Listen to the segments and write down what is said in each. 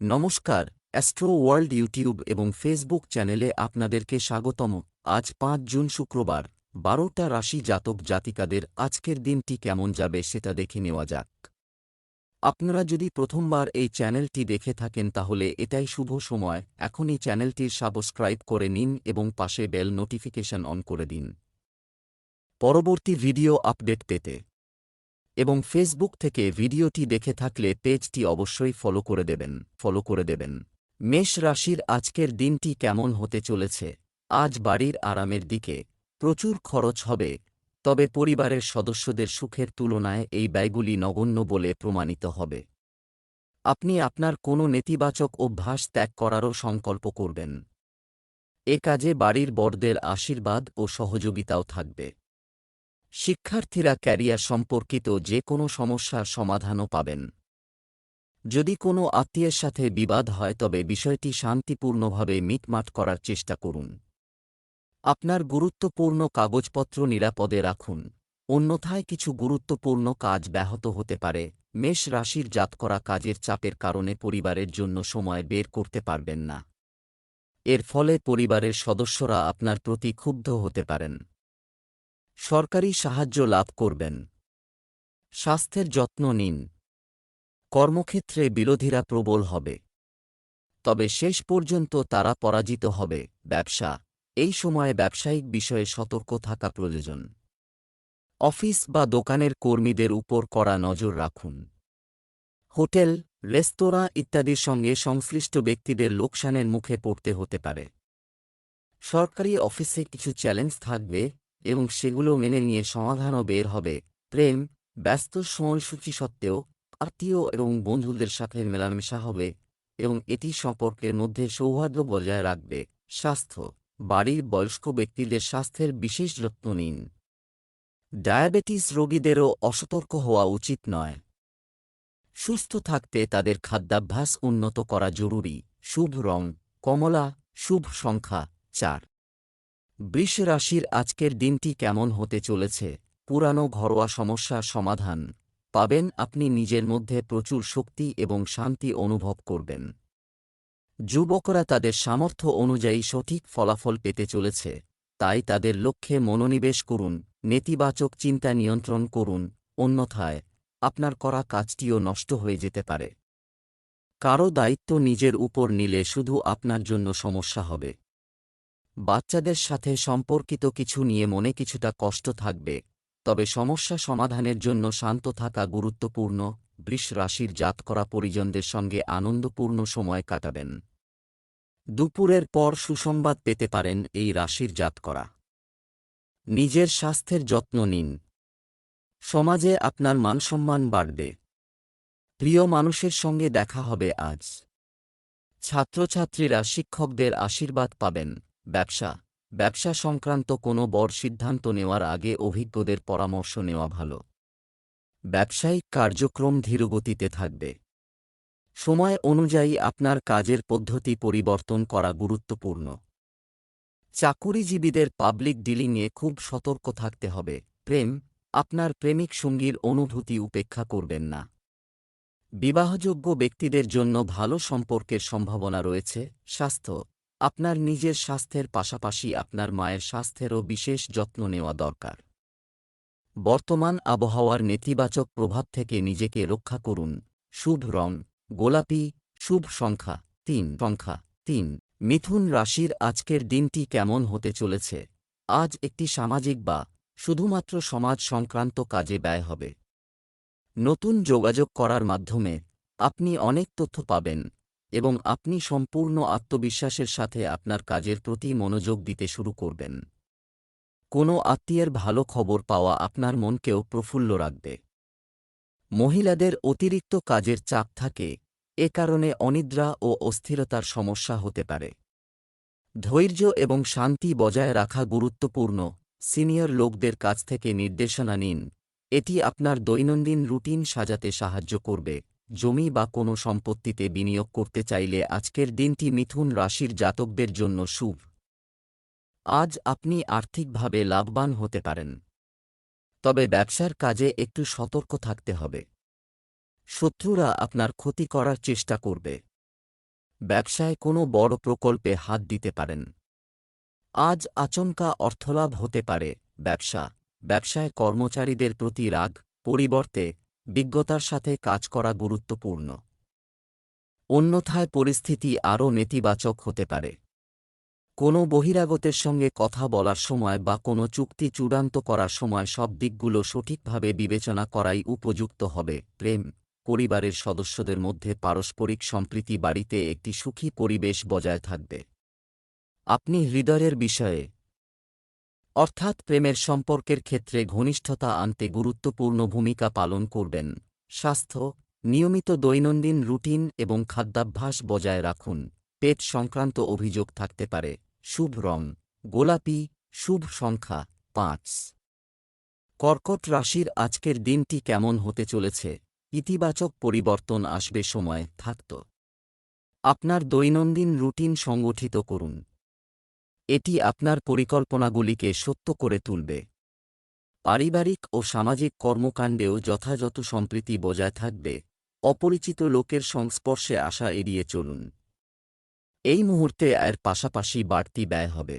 নমস্কার, astro world YouTube এবং Facebook চ্যানেলে আপনাদেরকে স্বাগতম। আজ ৫ জুন শুক্রবার, ১২টা রাশি জাতক জাতিকাদের আজকের দিনটি কেমন যাবে সেটা দেখে নেওয়া যাক। আপনারা যদি প্রথমবার এই চ্যানেলটি দেখে থাকেন তাহলে এটাই শুভ সময়, এখনই চ্যানেলটির সাবস্ক্রাইব করে নিন এবং পাশে বেল নোটিফিকেশন অন করে দিন পরবর্তী ভিডিও আপডেট পেতে। এবং ফেসবুক থেকে ভিডিওটি দেখে থাকলে পেজটি অবশ্যই ফলো করে দেবেন। মেষ রাশির আজকের দিনটি কেমন হতে চলেছে? আজ বাড়ির আরামের দিকে প্রচুর খরচ হবে, তবে পরিবারের সদস্যদের সুখের তুলনায় এই ব্যয়গুলি নগণ্য বলে প্রমাণিত হবে। আপনি আপনার কোনো নেতিবাচক অভ্যাস ত্যাগ করারও সংকল্প করবেন। এ কাজে বাড়ির বড়দের আশীর্বাদ ও সহযোগিতাও থাকবে। শিক্ষার্থীরা ক্যারিয়ার সম্পর্কিত যে কোনো সমস্যার সমাধানও পাবেন। যদি কোনো আত্মীয়ের সাথে বিবাদ হয় তবে বিষয়টি শান্তিপূর্ণভাবে মিটমাট করার চেষ্টা করুন। আপনার গুরুত্বপূর্ণ কাগজপত্র নিরাপদে রাখুন, অন্যথায় কিছু গুরুত্বপূর্ণ কাজ ব্যাহত হতে পারে। মেষ রাশির জাতকরা কাজের চাপের কারণে পরিবারের জন্য সময় বের করতে পারবেন না। এর ফলে পরিবারের সদস্যরা আপনার প্রতি ক্ষুব্ধ হতে পারেন। সরকারি সাহায্য লাভ করবেন। স্বাস্থ্যের যত্ন নিন। কর্মক্ষেত্রে বিরোধীরা প্রবল হবে, তবে শেষ পর্যন্ত তারা পরাজিত হবে। ব্যবসা, এই সময়ে ব্যবসায়িক বিষয়ে সতর্ক থাকা প্রয়োজন। অফিস বা দোকানের কর্মীদের উপর কড়া নজর রাখুন। হোটেল, রেস্তোরাঁ ইত্যাদির সঙ্গে সংশ্লিষ্ট ব্যক্তিদের লোকসানের মুখে পড়তে হতে পারে। সরকারি অফিসে কিছু চ্যালেঞ্জ থাকবে এবং সেগুলো মেনে নিয়ে সমাধানও বের হবে। প্রেম, ব্যস্ত সময়সূচি সত্ত্বেও আত্মীয় এবং বন্ধুদের সাথে মেলামেশা হবে এবং এটি সম্পর্কের মধ্যে সৌহার্দ্য বজায় রাখবে। স্বাস্থ্য, বাড়ির বয়স্ক ব্যক্তিদের স্বাস্থ্যের বিশেষ যত্ন নিন। ডায়াবেটিস রোগীদেরও অসতর্ক হওয়া উচিত নয়। সুস্থ থাকতে তাদের খাদ্যাভ্যাস উন্নত করা জরুরি। শুভ রং কমলা, শুভ সংখ্যা ৪। বৃষ রাশির আজকের দিনটি কেমন হতে চলেছে? পুরানো ঘরোয়া সমস্যার সমাধান পাবেন। আপনি নিজের মধ্যে প্রচুর শক্তি এবং শান্তি অনুভব করবেন। যুবকরা তাদের সামর্থ্য অনুযায়ী সঠিক ফলাফল পেতে চলেছে, তাই তাদের লক্ষ্যে মনোনিবেশ করুন। নেতিবাচক চিন্তা নিয়ন্ত্রণ করুন, অন্যথায় আপনার করা কাজটিও নষ্ট হয়ে যেতে পারে। কারো দায়িত্ব নিজের উপর নিলে শুধু আপনার জন্য সমস্যা হবে। বাচ্চাদের সাথে সম্পর্কিত কিছু নিয়ে মনে কিছুটা কষ্ট থাকবে, তবে সমস্যা সমাধানের জন্য শান্ত থাকা গুরুত্বপূর্ণ। বৃষ রাশির জাতকরা পরিজনদের সঙ্গে আনন্দপূর্ণ সময় কাটাবেন। দুপুরের পর সুসংবাদ পেতে পারেন এই রাশির জাতকরা। নিজের স্বাস্থ্যের যত্ন নিন। সমাজে আপনার মানসম্মান বাড়বে। প্রিয় মানুষের সঙ্গে দেখা হবে আজ। ছাত্রছাত্রীরা শিক্ষকদের আশীর্বাদ পাবেন। ব্যবসা সংক্রান্ত কোনো বড় সিদ্ধান্ত নেওয়ার আগে অভিজ্ঞদের পরামর্শ নেওয়া ভালো। ব্যবসায়িক কার্যক্রম ধীরগতিতে থাকবে। সময় অনুযায়ী আপনার কাজের পদ্ধতি পরিবর্তন করা গুরুত্বপূর্ণ। চাকুরিজীবীদের পাবলিক ডিলিংয়ে খুব সতর্ক থাকতে হবে। প্রেম, আপনার প্রেমিক সঙ্গীর অনুভূতি উপেক্ষা করবেন না। বিবাহযোগ্য ব্যক্তিদের জন্য ভালো সম্পর্কের সম্ভাবনা রয়েছে। স্বাস্থ্য, আপনার নিজের স্বাস্থ্যের পাশাপাশি আপনার মায়ের স্বাস্থ্যেরও বিশেষ যত্ন নেওয়া দরকার। বর্তমান আবহাওয়ার নেতিবাচক প্রভাব থেকে নিজেকে রক্ষা করুন। শুভ রং গোলাপি, শুভ সংখ্যা ৩। মিথুন রাশির আজকের দিনটি কেমন হতে চলেছে? আজ একটি সামাজিক বা শুধুমাত্র সমাজ সংক্রান্ত কাজে ব্যয় হবে। নতুন যোগাযোগ করার মাধ্যমে আপনি অনেক তথ্য পাবেন এবং আপনি সম্পূর্ণ আত্মবিশ্বাসের সাথে আপনার কাজের প্রতি মনোযোগ দিতে শুরু করবেন। কোনো আত্মীয়ের ভালো খবর পাওয়া আপনার মনকেও প্রফুল্ল রাখবে। মহিলাদের অতিরিক্ত কাজের চাপ থাকে, এ কারণে অনিদ্রা ও অস্থিরতার সমস্যা হতে পারে। ধৈর্য এবং শান্তি বজায় রাখা গুরুত্বপূর্ণ। সিনিয়র লোকদের কাছ থেকে নির্দেশনা নিন, এটি আপনার দৈনন্দিন রুটিন সাজাতে সাহায্য করবে। জমি বা কোনো সম্পত্তিতে বিনিয়োগ করতে চাইলে আজকের দিনটি মিথুন রাশির জাতকদের জন্য শুভ। আজ আপনি আর্থিকভাবে লাভবান হতে পারেন, তবে ব্যবসার কাজে একটু সতর্ক থাকতে হবে। শত্রুরা আপনার ক্ষতি করার চেষ্টা করবে। ব্যবসায় কোনো বড় প্রকল্পে হাত দিতে পারেন। আজ আচমকা অর্থলাভ হতে পারে। ব্যবসায় কর্মচারীদের প্রতি রাগ পরিবর্তে বিজ্ঞতার সাথে কাজ করা গুরুত্বপূর্ণ। অন্যথায় পরিস্থিতি আরও নেতিবাচক হতে পারে। কোনো বহিরাগতের সঙ্গে কথা বলার সময় বা কোনো চুক্তি চূড়ান্ত করার সময় সব দিকগুলো সঠিকভাবে বিবেচনা করাই উপযুক্ত হবে। প্রেম পরিবারের সদস্যদের মধ্যে পারস্পরিক সম্প্রীতি বাড়িতে একটি সুখী পরিবেশ বজায় থাকবে। আপনি হৃদয়ের বিষয়ে অর্থাৎ প্রেমের সম্পর্কের ক্ষেত্রে ঘনিষ্ঠতা আনতে গুরুত্বপূর্ণ ভূমিকা পালন করবেন। স্বাস্থ্য নিয়মিত দৈনন্দিন রুটিন এবং খাদ্যাভ্যাস বজায় রাখুন। পেট সংক্রান্ত অভিযোগ থাকতে পারে। শুভ রং গোলাপি, শুভ সংখ্যা ৫। কর্কট রাশির আজকের দিনটি কেমন হতে চলেছে? ইতিবাচক পরিবর্তন আসবে সময় থাকত। আপনার দৈনন্দিন রুটিন সংগঠিত করুন। এটি আপনার পরিকল্পনাগুলিকে সত্য করে তুলবে। পারিবারিক ও সামাজিক কর্মকাণ্ডেও যথাযথ সম্প্রীতি বজায় থাকবে। অপরিচিত লোকের সংস্পর্শে আসা এড়িয়ে চলুন। এই মুহূর্তে আয়ের পাশাপাশি বাড়তি ব্যয় হবে।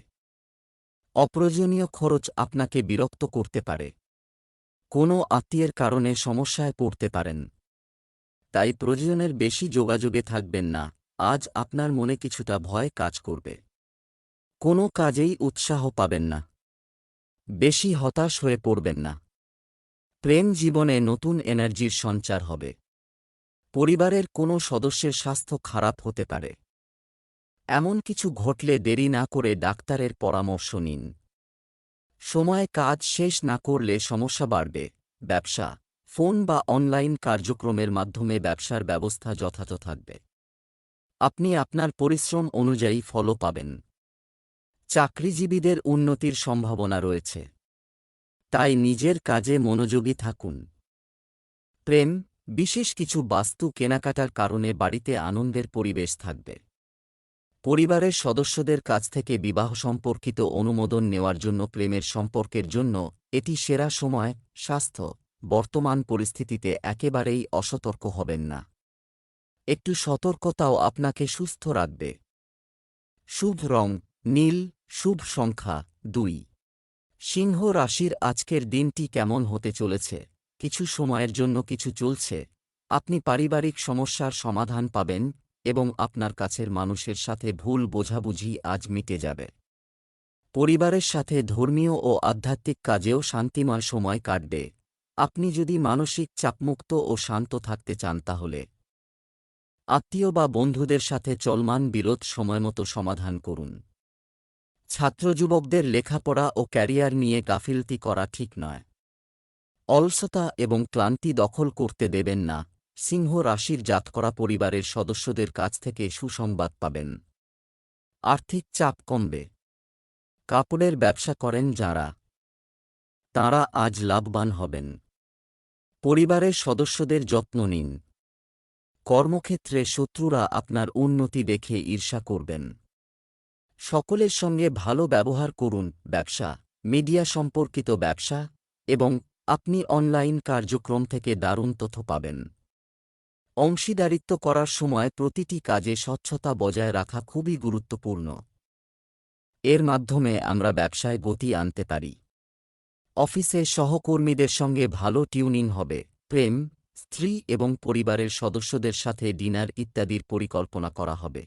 অপ্রয়োজনীয় খরচ আপনাকে বিরক্ত করতে পারে। কোনো আত্মীয়ের কারণে সমস্যায় পড়তে পারেন। তাই প্রয়োজনের বেশি যোগাযোগে থাকবেন না। আজ আপনার মনে কিছুটা ভয় কাজ করবে। কোনো কাজেই উৎসাহ পাবেন না। বেশি হতাশ হয়ে পড়বেন না। প্রেম জীবনে নতুন এনার্জির সঞ্চার হবে। পরিবারের কোনো সদস্যের স্বাস্থ্য খারাপ হতে পারে। এমন কিছু ঘটলে দেরি না করে ডাক্তারের পরামর্শ নিন। সময়ে কাজ শেষ না করলে সমস্যা বাড়বে। ব্যবসা ফোন বা অনলাইন কার্যক্রমের মাধ্যমে ব্যবসার ব্যবস্থা যথাযথ থাকবে। আপনি আপনার পরিশ্রম অনুযায়ী ফলও পাবেন। চাকরিজীবীদের উন্নতির সম্ভাবনা রয়েছে। তাই নিজের কাজে মনোযোগী থাকুন। প্রেম বিশেষ কিছু বাস্তু কেনাকাটার কারণে বাড়িতে আনন্দের পরিবেশ থাকবে। পরিবারের সদস্যদের কাছ থেকে বিবাহ সম্পর্কিত অনুমোদন নেওয়ার জন্য প্রেমের সম্পর্কের জন্য এটি সেরা সময়। স্বাস্থ্য বর্তমান পরিস্থিতিতে একেবারেই অসতর্ক হবেন না। একটু সতর্কতাও আপনাকে সুস্থ রাখবে। শুভ রং নীল, শুভ সংখ্যা ২। সিংহ রাশির আজকের দিনটি কেমন হতে চলেছে? কিছু সময়ের জন্য কিছু চলছে। আপনি পারিবারিক সমস্যার সমাধান পাবেন এবং আপনার কাছের মানুষের সাথে ভুল বোঝাবুঝি আজ মিটে যাবে। পরিবারের সাথে ধর্মীয় ও আধ্যাত্মিক কাজেও শান্তিময় সময় কাটবে। আপনি যদি মানসিক চাপমুক্ত ও শান্ত থাকতে চান তাহলে আত্মীয় বা বন্ধুদের সাথে চলমান বিরোধ সময়মতো সমাধান করুন। ছাত্রযুবকদের লেখাপড়া ও ক্যারিয়ার নিয়ে গাফিলতি করা ঠিক নয়। অলসতা এবং ক্লান্তি দখল করতে দেবেন না। সিংহ রাশির জাতকরা পরিবারের সদস্যদের কাছ থেকে সুসংবাদ পাবেন। আর্থিক চাপ কমবে। কাপড়ের ব্যবসা করেন যাঁরা, তাঁরা আজ লাভবান হবেন। পরিবারের সদস্যদের যত্ন নিন। কর্মক্ষেত্রে শত্রুরা আপনার উন্নতি দেখে ঈর্ষা করবেন। সকলের সঙ্গে ভালো ব্যবহার করুন। ব্যবসা মিডিয়া সম্পর্কিত ব্যবসা এবং আপনি অনলাইন কার্যক্রম থেকে দারুণ তথ্য পাবেন। অংশীদারিত্ব করার সময় প্রতিটি কাজে স্বচ্ছতা বজায় রাখা খুবই গুরুত্বপূর্ণ। এর মাধ্যমে আমরা ব্যবসায় গতি আনতে পারি। অফিসে সহকর্মীদের সঙ্গে ভালো টিউনিং হবে। প্রেম স্ত্রী এবং পরিবারের সদস্যদের সাথে ডিনার ইত্যাদির পরিকল্পনা করা হবে।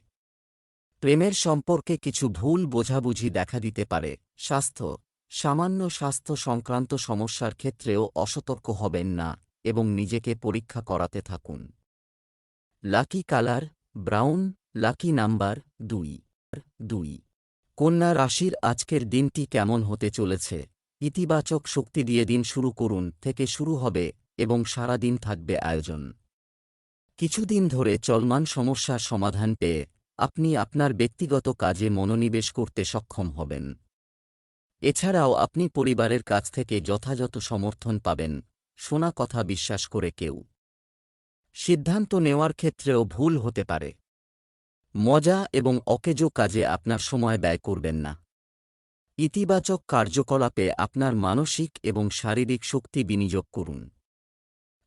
প্রেমের সম্পর্কে কিছু ভুল বোঝাবুঝি দেখা দিতে পারে। স্বাস্থ্য সামান্য স্বাস্থ্য সংক্রান্ত সমস্যার ক্ষেত্রেও অসতর্ক হবেন না এবং নিজেকে পরীক্ষা করাতে থাকুন। Lucky colour brown, lucky number ২। কন্যা রাশির আজকের দিনটি কেমন হতে চলেছে? ইতিবাচক শক্তি দিয়ে দিন শুরু করুন থেকে শুরু হবে এবং সারা দিন থাকবে আয়োজন। কিছুদিন ধরে চলমান সমস্যার সমাধান পেয়ে আপনি আপনার ব্যক্তিগত কাজে মনোনিবেশ করতে সক্ষম হবেন। এছাড়াও আপনি পরিবারের কাছ থেকে যথাযথ সমর্থন পাবেন। শোনা কথা বিশ্বাস করে কেউ সিদ্ধান্ত নেওয়ার ক্ষেত্রেও ভুল হতে পারে। মজা এবং অকেজো কাজে আপনার সময় ব্যয় করবেন না। ইতিবাচক কার্যকলাপে আপনার মানসিক এবং শারীরিক শক্তি বিনিয়োগ করুন।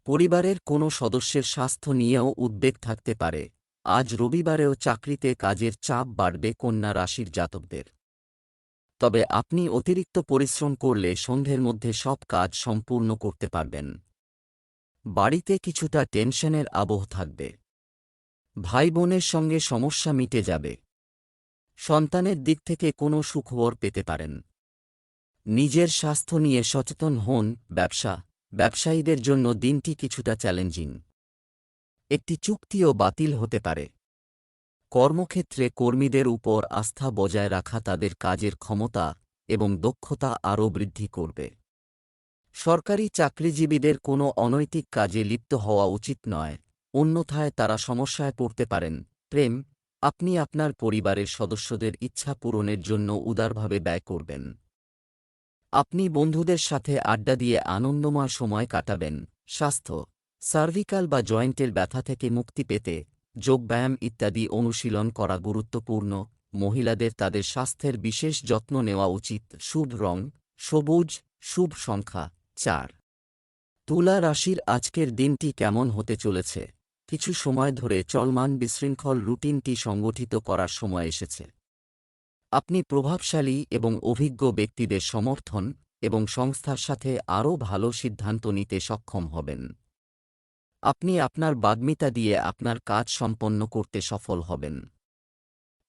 পরিবারের কোনো সদস্যের স্বাস্থ্য নিয়েও উদ্বেগ থাকতে পারে। আজ রবিবারেও চাকরিতে কাজের চাপ বাড়বে কন্যা রাশির জাতকদের। তবে আপনি অতিরিক্ত পরিশ্রম করলে সন্ধ্যের মধ্যে সব কাজ সম্পূর্ণ করতে পারবেন। বাড়িতে কিছুটা টেনশনের আবহ থাকবে। ভাই বোনের সঙ্গে সমস্যা মিটে যাবে। সন্তানের দিক থেকে কোনো সুখবর পেতে পারেন। নিজের স্বাস্থ্য নিয়ে সচেতন হন। ব্যবসায়ীদের জন্য দিনটি কিছুটা চ্যালেঞ্জিং। একটি চুক্তিও বাতিল হতে পারে। কর্মক্ষেত্রে কর্মীদের উপর আস্থা বজায় রাখা তাদের কাজের ক্ষমতা এবং দক্ষতা আরও বৃদ্ধি করবে। সরকারি চাকরিজীবীদের কোনো অনৈতিক কাজে লিপ্ত হওয়া উচিত নয়, অন্যথায় তারা সমস্যায় পড়তে পারেন। প্রেম, আপনি আপনার পরিবারের সদস্যদের ইচ্ছা পূরণের জন্য উদারভাবে ব্যয় করবেন। আপনি বন্ধুদের সাথে আড্ডা দিয়ে আনন্দময় সময় কাটাবেন। স্বাস্থ্য, সার্ভিক্যাল বা জয়েন্টের ব্যথা থেকে মুক্তি পেতে যোগব্যায়াম ইত্যাদি অনুশীলন করা গুরুত্বপূর্ণ। মহিলাদের তাদের স্বাস্থ্যের বিশেষ যত্ন নেওয়া উচিত। শুভ রং সবুজ, শুভ সংখ্যা 4। তুলা রাশির আজকের দিনটি কেমন হতে চলেছে? কিছু সময় ধরে চলমান বিশৃঙ্খল রুটিনটি সংগঠিত করার সময় এসেছে। আপনি প্রভাবশালী এবং অভিজ্ঞ ব্যক্তিদের সমর্থন এবং সংস্থার সাথে আরও ভালো সিদ্ধান্ত নিতে সক্ষম হবেন। আপনি আপনার বাগ্মিতা দিয়ে আপনার কাজ সম্পন্ন করতে সফল হবেন।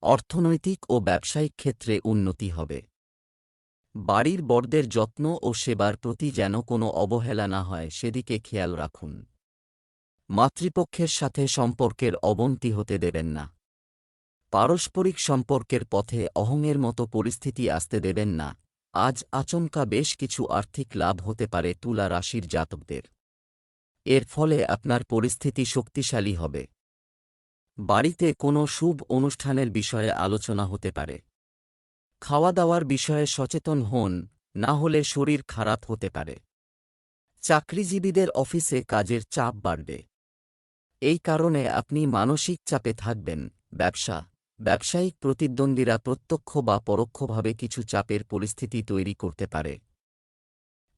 অর্থনৈতিক ও ব্যবসায়িক ক্ষেত্রে উন্নতি হবে। বাড়ির বড়দের যত্ন ও সেবার প্রতি যেন কোনো অবহেলা না হয় সেদিকে খেয়াল রাখুন। মাতৃপক্ষের সাথে সম্পর্কের অবনতি হতে দেবেন না। পারস্পরিক সম্পর্কের পথে অহংয়ের মতো পরিস্থিতি আসতে দেবেন না। আজ আচমকা বেশ কিছু আর্থিক লাভ হতে পারে তুলা রাশির জাতকদের। এর ফলে আপনার পরিস্থিতি শক্তিশালী হবে। বাড়িতে কোনো শুভ অনুষ্ঠানের বিষয়ে আলোচনা হতে পারে। খাওয়া দাওয়ার বিষয়ে সচেতন হন, না হলে শরীর খারাপ হতে পারে। চাকরিজীবীদের অফিসে কাজের চাপ বাড়বে। এই কারণে আপনি মানসিক চাপে থাকবেন। ব্যবসায়িক প্রতিদ্বন্দ্বীরা প্রত্যক্ষ বা পরোক্ষভাবে কিছু চাপের পরিস্থিতি তৈরি করতে পারে,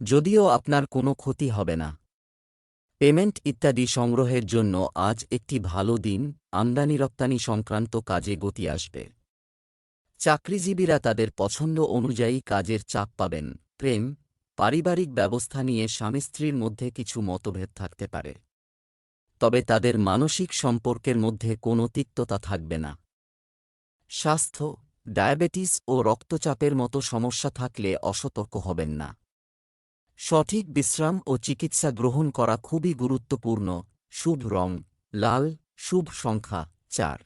যদিও আপনার কোনো ক্ষতি হবে না। পেমেন্ট ইত্যাদি সংগ্রহের জন্য আজ একটি ভালো দিন। আমদানি রপ্তানি সংক্রান্ত কাজে গতি আসবে। চাকরিজীবীরা তাদের পছন্দ অনুযায়ী কাজের চাপ পাবেন। প্রেম, পারিবারিক ব্যবস্থা নিয়ে স্বামী স্ত্রীর মধ্যে কিছু মতভেদ থাকতে পারে, তবে তাদের মানসিক সম্পর্কের মধ্যে কোনো তিক্ততা থাকবে না। স্বাস্থ্য, ডায়াবেটিস ও রক্তচাপের মতো সমস্যা থাকলে অসতর্ক হবেন না। সঠিক বিশ্রাম ও চিকিৎসা গ্রহণ করা খুবই গুরুত্বপূর্ণ। শুভ রং লাল, শুভ সংখ্যা 4।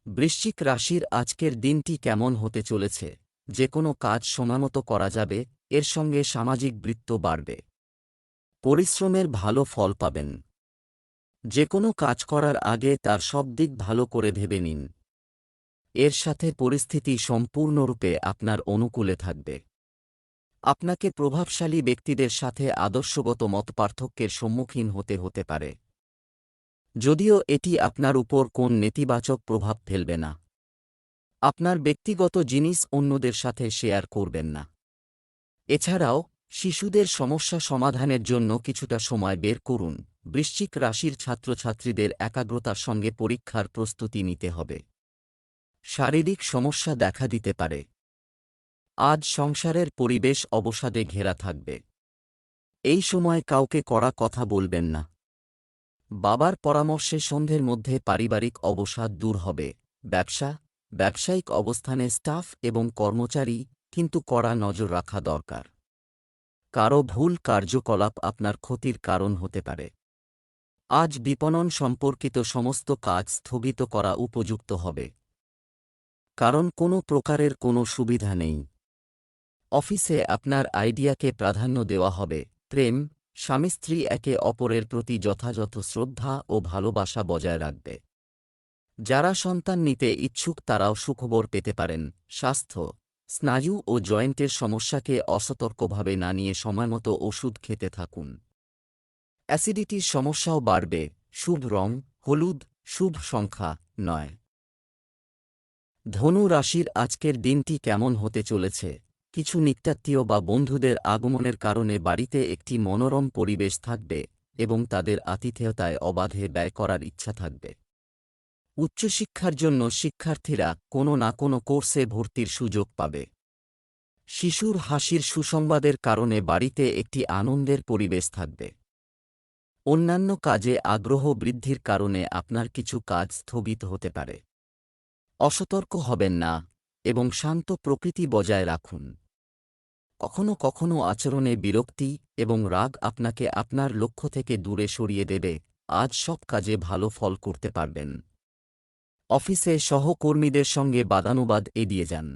বৃশ্চিক রাশির আজকের দিনটি কেমন হতে চলেছে? যে কোনো কাজ সময়মতো করা যাবে, এর সঙ্গে সামাজিক বৃত্ত বাড়বে। পরিশ্রমের ভালো ফল পাবেন। যে কোনো কাজ করার আগে তার সব দিক ভালো করে ভেবে নিন। এর সাথে পরিস্থিতি সম্পূর্ণরূপে আপনার অনুকূলে থাকবে। আপনাকে প্রভাবশালী ব্যক্তিদের সাথে আদর্শগত মতপার্থক্যের সম্মুখীন হতে পারে, যদিও এটি আপনার উপর কোন নেতিবাচক প্রভাব ফেলবে না। আপনার ব্যক্তিগত জিনিস অন্যদের সাথে শেয়ার করবেন না। এছাড়াও শিশুদের সমস্যা সমাধানের জন্য কিছুটা সময় বের করুন। বৃশ্চিক রাশির ছাত্রছাত্রীদের একাগ্রতার সঙ্গে পরীক্ষার প্রস্তুতি নিতে হবে। শারীরিক সমস্যা দেখা দিতে পারে। আজ সংসারের পরিবেশ অবসাদে ঘেরা থাকবে। এই সময় কাউকে কড়া কথা বলবেন না। বাবার পরামর্শে সন্ধ্যের মধ্যে পারিবারিক অবসাদ দূর হবে। ব্যবসায়িক অবস্থানে স্টাফ এবং কর্মচারী কিন্তু কড়া নজর রাখা দরকার। কারো ভুল কার্যকলাপ আপনার ক্ষতির কারণ হতে পারে। আজ বিপণন সম্পর্কিত সমস্ত কাজ স্থগিত করা উপযুক্ত হবে, কারণ কোনো প্রকারের কোনো সুবিধা নেই। অফিসে আপনার আইডিয়াকে প্রাধান্য দেওয়া হবে। প্রেম, স্বামী স্ত্রী একে অপরের প্রতি যথাযথ শ্রদ্ধা ও ভালোবাসা বজায় রাখবে। যারা সন্তান নিতে ইচ্ছুক তারাও সুখবর পেতে পারেন। স্বাস্থ্য, স্নায়ু ও জয়েন্টের সমস্যাকে অসতর্কভাবে না নিয়ে সময়মতো ওষুধ খেতে থাকুন। অ্যাসিডিটির সমস্যাও বাড়বে। শুভ রং হলুদ, শুভ সংখ্যা 9। ধনু রাশির আজকের দিনটি কেমন হতে চলেছে? কিছু নিত্যাত্মীয় বা বন্ধুদের আগমনের কারণে বাড়িতে একটি মনোরম পরিবেশ থাকবে এবং তাদের আতিথেয়তায় অবাধে ব্যয় করার ইচ্ছা থাকবে। উচ্চশিক্ষার জন্য শিক্ষার্থীরা কোনো না কোনো কোর্সে ভর্তির সুযোগ পাবে। শিশুর হাসির সুসংবাদের কারণে বাড়িতে একটি আনন্দের পরিবেশ থাকবে। অন্যান্য কাজে আগ্রহ বৃদ্ধির কারণে আপনার কিছু কাজ স্থগিত হতে পারে। অসতর্ক হবেন না এবং শান্ত প্রকৃতি বজায় রাখুন। কখনো কখনো আচরণে বিরক্তি এবং রাগ আপনাকে আপনার লক্ষ্য থেকে দূরে সরিয়ে দেবে। আজ সব কাজে ভালো ফল করতে পারবেন। অফিসে সহকর্মীদের সঙ্গে বাদানুবাদ এড়িয়ে যান,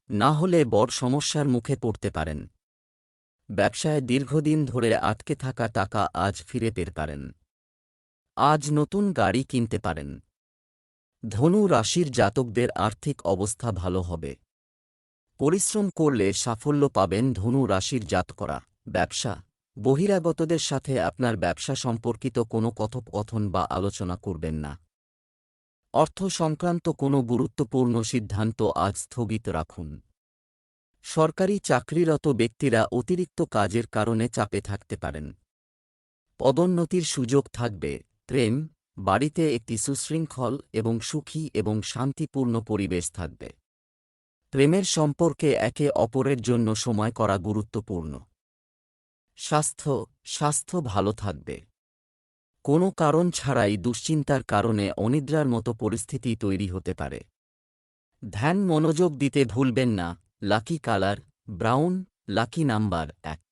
না হলে বড় সমস্যার মুখে পড়তে পারেন। ব্যবসায় দীর্ঘদিন ধরে আটকে থাকা টাকা আজ ফিরে পেতে পারেন। আজ নতুন গাড়ি কিনতে পারেন। ধনু রাশির জাতকদের আর্থিক অবস্থা ভালো হবে। পরিশ্রম করলে সাফল্য পাবেন। ধনু রাশির জাতকরা ব্যবসা বহিরাগতদের সাথে আপনার ব্যবসা সম্পর্কিত কোনো কথোপকথন বা আলোচনা করবেন না। অর্থ সংক্রান্ত কোনো গুরুত্বপূর্ণ সিদ্ধান্ত আজ স্থগিত রাখুন। সরকারি চাকরিরত ব্যক্তিরা অতিরিক্ত কাজের কারণে চাপে থাকতে পারেন। পদোন্নতির সুযোগ থাকবে। প্রেম বাড়িতে একটি সুশৃঙ্খল এবং সুখী এবং শান্তিপূর্ণ পরিবেশ থাকবে। প্রেমের সম্পর্কে একে অপরের জন্য সময় করা গুরুত্বপূর্ণ। স্বাস্থ্য ভালো থাকবে। কোনো কারণ ছাড়াই দুশ্চিন্তার কারণে অনিদ্রার মতো পরিস্থিতি তৈরি হতে পারে। ধ্যান মনোযোগ দিতে ভুলবেন না। Lucky colour brown, lucky number 1।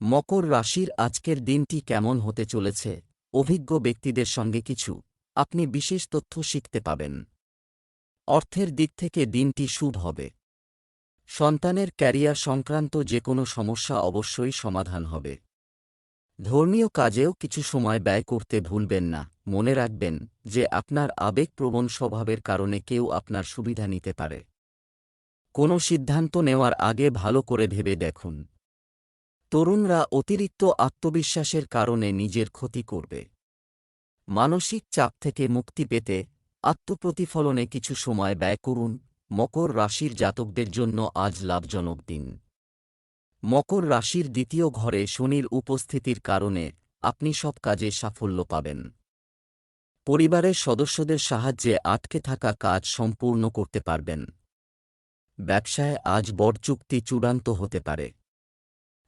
মকর রাশির আজকের দিনটি কেমন হতে চলেছে? অভিজ্ঞ ব্যক্তিদের সঙ্গে কিছু আপনি বিশেষ তথ্য শিখতে পাবেন। অর্থের দিক থেকে দিনটি শুভ হবে। সন্তানের ক্যারিয়ার সংক্রান্ত যে কোনো সমস্যা অবশ্যই সমাধান হবে। ধর্মীয় কাজেও কিছু সময় ব্যয় করতে ভুলবেন না। মনে রাখবেন যে আপনার আবেগপ্রবণ স্বভাবের কারণে কেউ আপনার সুবিধা নিতে পারে। কোনো সিদ্ধান্ত নেওয়ার আগে ভালো করে ভেবে দেখুন। তরুণরা অতিরিক্ত আত্মবিশ্বাসের কারণে নিজের ক্ষতি করবে। মানসিক চাপ থেকে মুক্তি পেতে আত্মপ্রতিফলনে কিছু সময় ব্যয় করুন। মকর রাশির জাতকদের জন্য আজ লাভজনক দিন। মকর রাশির দ্বিতীয় ঘরে শনির উপস্থিতির কারণে আপনি সব কাজে সাফল্য পাবেন। পরিবারের সদস্যদের সাহায্যে আটকে থাকা কাজ সম্পূর্ণ করতে পারবেন। ব্যবসায় আজ বড় চুক্তি চূড়ান্ত হতে পারে।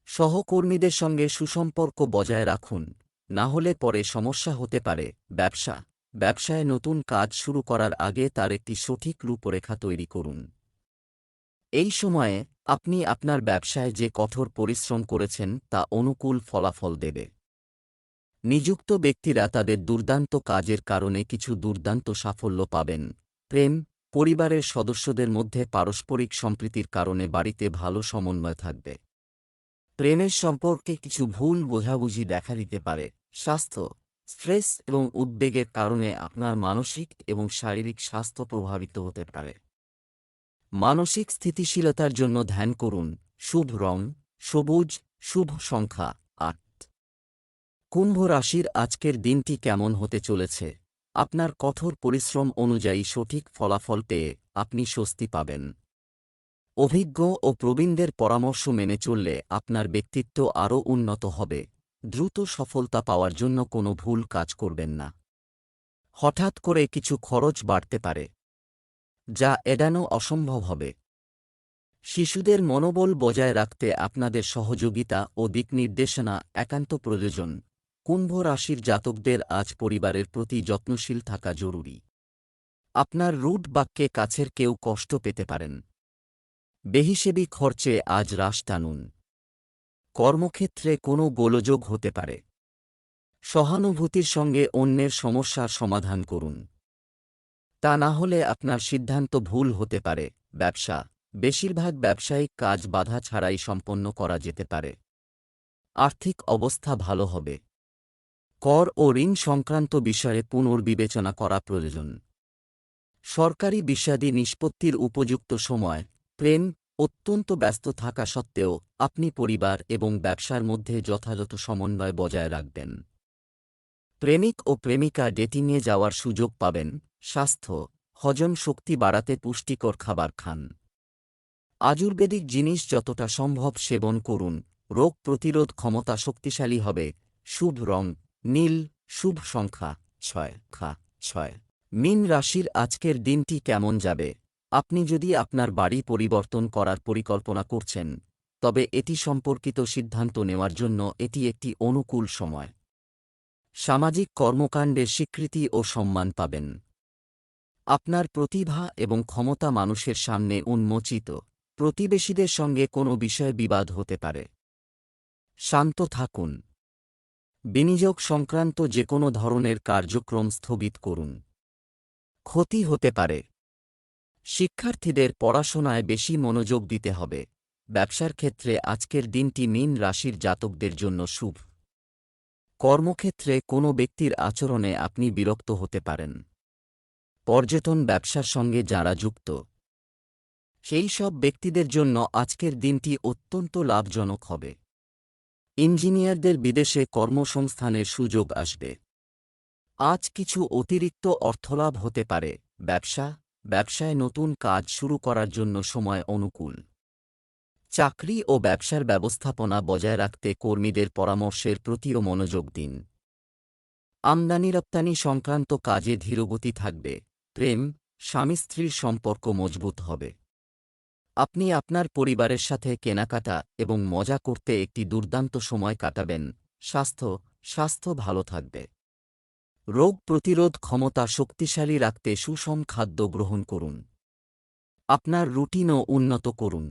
সহকর্মীদের সঙ্গে সুসম্পর্ক বজায় রাখুন, না হলে পরে সমস্যা হতে পারে। ব্যবসায় নতুন কাজ শুরু করার আগে তার একটি সঠিক রূপরেখা তৈরি করুন। এই সময়ে আপনি আপনার ব্যবসায় যে কঠোর পরিশ্রম করেছেন তা অনুকূল ফলাফল দেবে। নিযুক্ত ব্যক্তিরা তাদের দুর্দান্ত কাজের কারণে কিছু দুর্দান্ত সাফল্য পাবেন। প্রেম পরিবারের সদস্যদের মধ্যে পারস্পরিক সম্প্রীতির কারণে বাড়িতে ভালো সমন্বয় থাকবে। প্রেমের সম্পর্কে কিছু ভুল বোঝাবুঝি দেখা দিতে পারে। স্বাস্থ্য স্ট্রেস এবং উদ্বেগের কারণে আপনার মানসিক এবং শারীরিক স্বাস্থ্য প্রভাবিত হতে পারে। মানসিক স্থিতিশীলতার জন্য ধ্যান করুন। শুভ রং সবুজ, শুভ সংখ্যা 8। কুম্ভ রাশির আজকের দিনটি কেমন হতে চলেছে? আপনার কঠোর পরিশ্রম অনুযায়ী সঠিক ফলাফল পেয়ে আপনি স্বস্তি পাবেন। অভিজ্ঞ ও প্রবীণদের পরামর্শ মেনে চললে আপনার ব্যক্তিত্ব আরও উন্নত হবে। দ্রুত সফলতা পাওয়ার জন্য কোনো ভুল কাজ করবেন না। হঠাৎ করে কিছু খরচ বাড়তে পারে, যা এড়ানো অসম্ভব হবে। শিশুদের মনোবল বজায় রাখতে আপনাদের সহযোগিতা ও দিকনির্দেশনা একান্ত প্রয়োজন। কুম্ভ রাশির জাতকদের আজ পরিবারের প্রতি যত্নশীল থাকা জরুরি। আপনার রূঢ় বাক্যে কাছের কেউ কষ্ট পেতে পারেন। বেহিসেবি খরচে আজ হ্রাস টানুন। কর্মক্ষেত্রে কোনো গোলযোগ হতে পারে। সহানুভূতির সঙ্গে অন্যের সমস্যার সমাধান করুন, তা না হলে আপনার সিদ্ধান্ত ভুল হতে পারে। বেশিরভাগ ব্যবসায়িক কাজ বাধা ছাড়াই সম্পন্ন করা যেতে পারে। আর্থিক অবস্থা ভালো হবে। কর ও ঋণ সংক্রান্ত বিষয়ে পুনর্বিবেচনা করা প্রয়োজন। সরকারি বিষয়াদি নিষ্পত্তির উপযুক্ত সময়। প্রেম অত্যন্ত ব্যস্ত থাকা সত্ত্বেও আপনি পরিবার এবং ব্যবসার মধ্যে যথাযথ সমন্বয় বজায় রাখবেন। প্রেমিক ও প্রেমিকা ডেটিংয়ে যাওয়ার সুযোগ পাবেন। স্বাস্থ্য হজম শক্তি বাড়াতে পুষ্টিকর খাবার খান। আয়ুর্বেদিক জিনিস যতটা সম্ভব সেবন করুন। রোগ প্রতিরোধ ক্ষমতা শক্তিশালী হবে। শুভ রং নীল, শুভ সংখ্যা 6। 6 মীন রাশির আজকের দিনটি কেমন যাবে? আপনি যদি আপনার বাড়ি পরিবর্তন করার পরিকল্পনা করছেন, তবে এটি সম্পর্কিত সিদ্ধান্ত নেওয়ার জন্য এটি একটি অনুকূল সময়। সামাজিক কর্মকাণ্ডে স্বীকৃতি ও সম্মান পাবেন। আপনার প্রতিভা এবং ক্ষমতা মানুষের সামনে উন্মোচিত। প্রতিবেশীদের সঙ্গে কোনো বিষয়ে বিবাদ হতে পারে। শান্ত থাকুন। বিনিয়োগ সংক্রান্ত যে কোনো ধরনের কার্যক্রম স্থগিত করুন। ক্ষতি হতে পারে। শিক্ষার্থীদের পড়াশোনায় বেশি মনোযোগ দিতে হবে। ব্যবসার ক্ষেত্রে আজকের দিনটি মীন রাশির জাতকদের জন্য শুভ। কর্মক্ষেত্রে কোনো ব্যক্তির আচরণে আপনি বিরক্ত হতে পারেন। পর্যটন ব্যবসার সঙ্গে যারা যুক্ত, সেই সব ব্যক্তিদের জন্য আজকের দিনটি অত্যন্ত লাভজনক হবে। ইঞ্জিনিয়ারদের বিদেশে কর্মসংস্থানের সুযোগ আসবে। আজ কিছু অতিরিক্ত অর্থলাভ হতে পারে। ব্যবসায় নতুন কাজ শুরু করার জন্য সময় অনুকূল। চাকরি ও ব্যবসার ব্যবস্থাপনা বজায় রাখতে কর্মীদের পরামর্শের প্রতিও মনোযোগ দিন। আমদানি রপ্তানি সংক্রান্ত কাজে ধীরগতি থাকবে। প্রেম, স্বামী স্ত্রীর সম্পর্ক মজবুত হবে। আপনি আপনার পরিবারের সাথে কেনাকাটা এবং মজা করতে একটি দুর্দান্ত সময় কাটাবেন। স্বাস্থ্য ভালো থাকবে। রোগ প্রতিরোধ ক্ষমতা শক্তিশালী রাখতে সুষম খাদ্য গ্রহণ করুন। আপনার রুটিনও উন্নত করুন।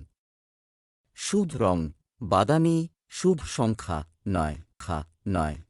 শুভ রং বাদামি, শুভ সংখ্যা 9।